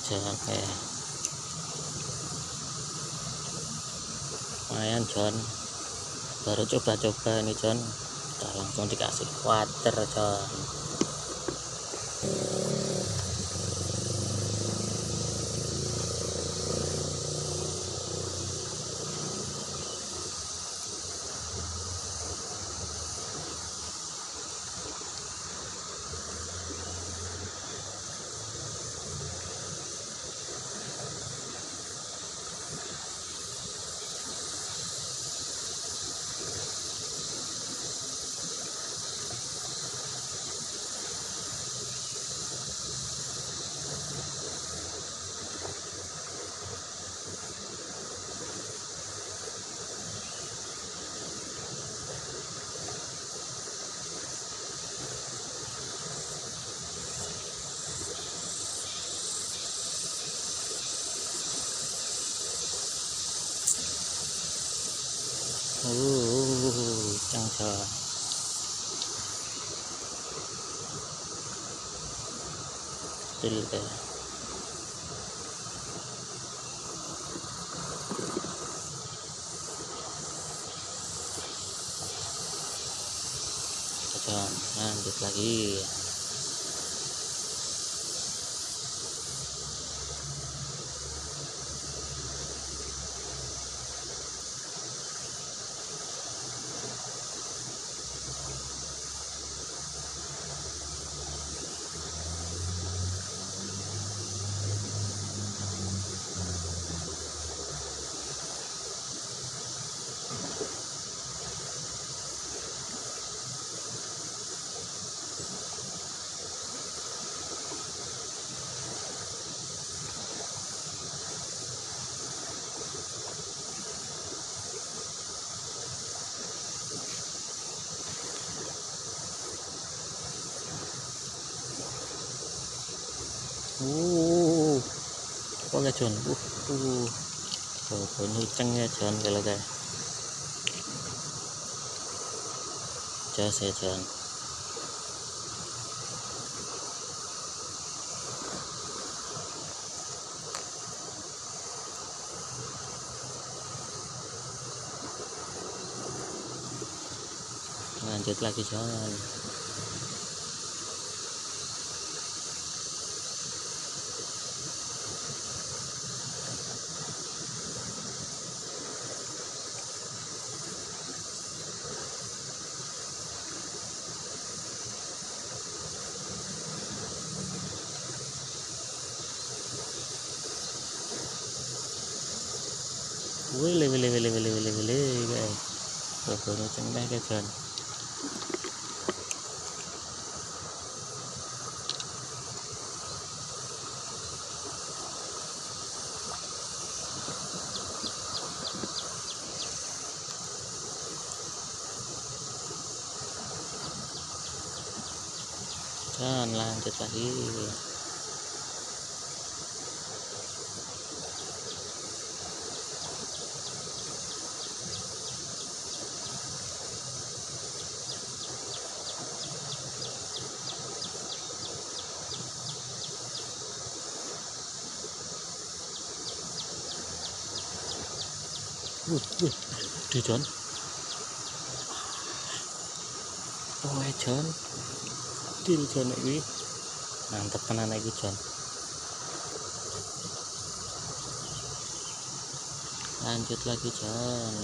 Oke, lumayan John, baru coba-coba ini John, kita langsung dikasih water John. Cang John. Betul deh. John, lanjut lagi. Oke John, nuceng ya John kalau kayak jas ya John. Lanjut lagi John. Wile guys. Nuceng deh ya John. John, lanjut lagi. Di John. John. Deal John iki. Mantep tenan iki John. Lanjut lagi John.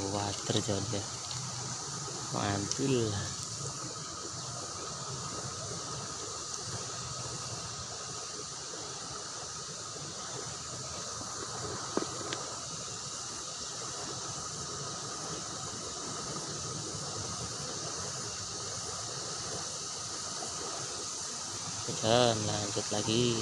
Water John ya. Mantul. John, lanjut lagi.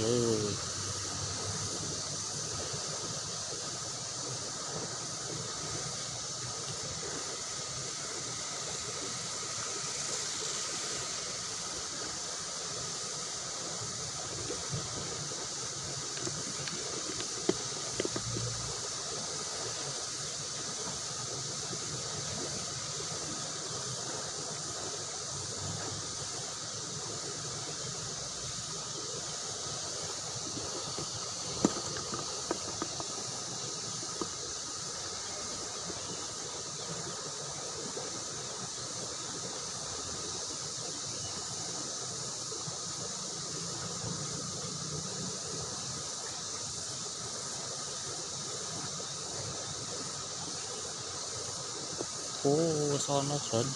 Oh sono Jon.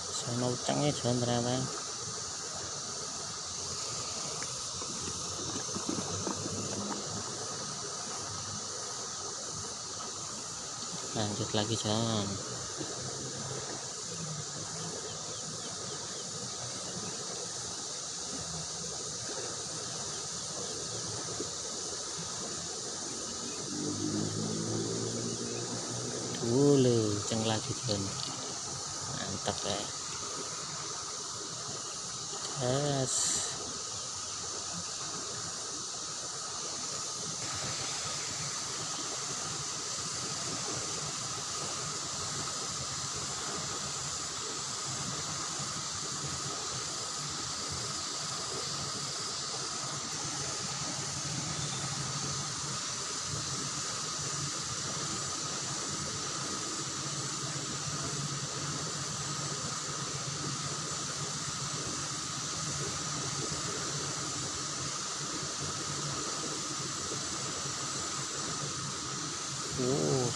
Sono utangnya Jon ternyata. Lanjut lagi Jon. Ceng lagi Jon, mantap ya. Yes.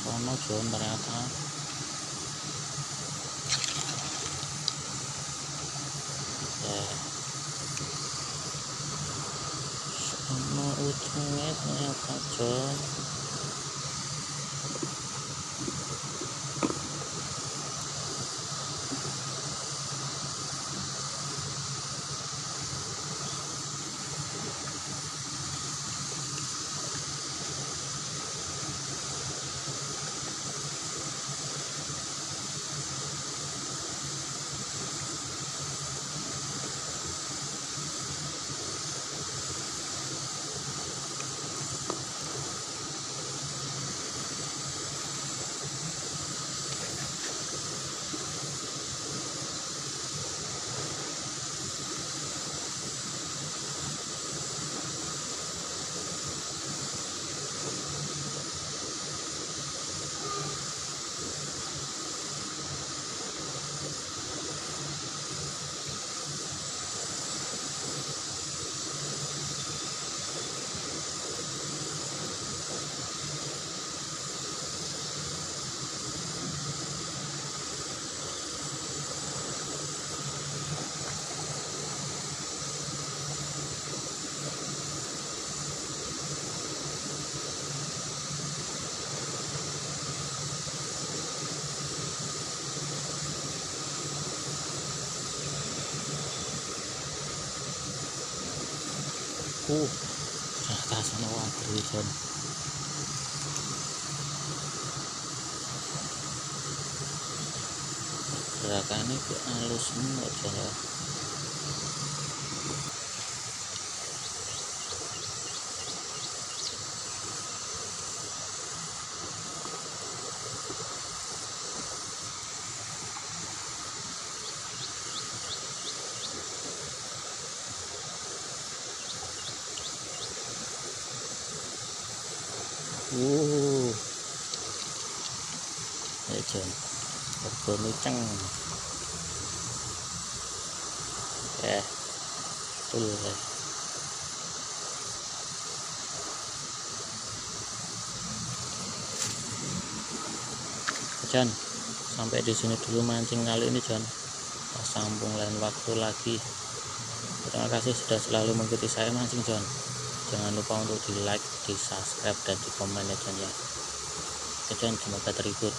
Sono Jon ternyata. Sono ujungnya ternyata Jon. Ternyata sono waduh Jon. Gerakannya halus semua Jon ya. Ya Jon, kebun luceng. Betul ya. Jon, sampai di sini dulu mancing kali ini Jon. Sambung lain waktu lagi. Terima kasih sudah selalu mengikuti saya mancing Jon. Jangan lupa untuk di like, di subscribe, dan di komen ya Jon ya. Oke Jon, semoga terhibur.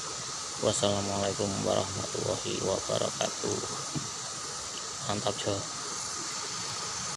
Wassalamualaikum warahmatullahi wabarakatuh. Mantap Jon.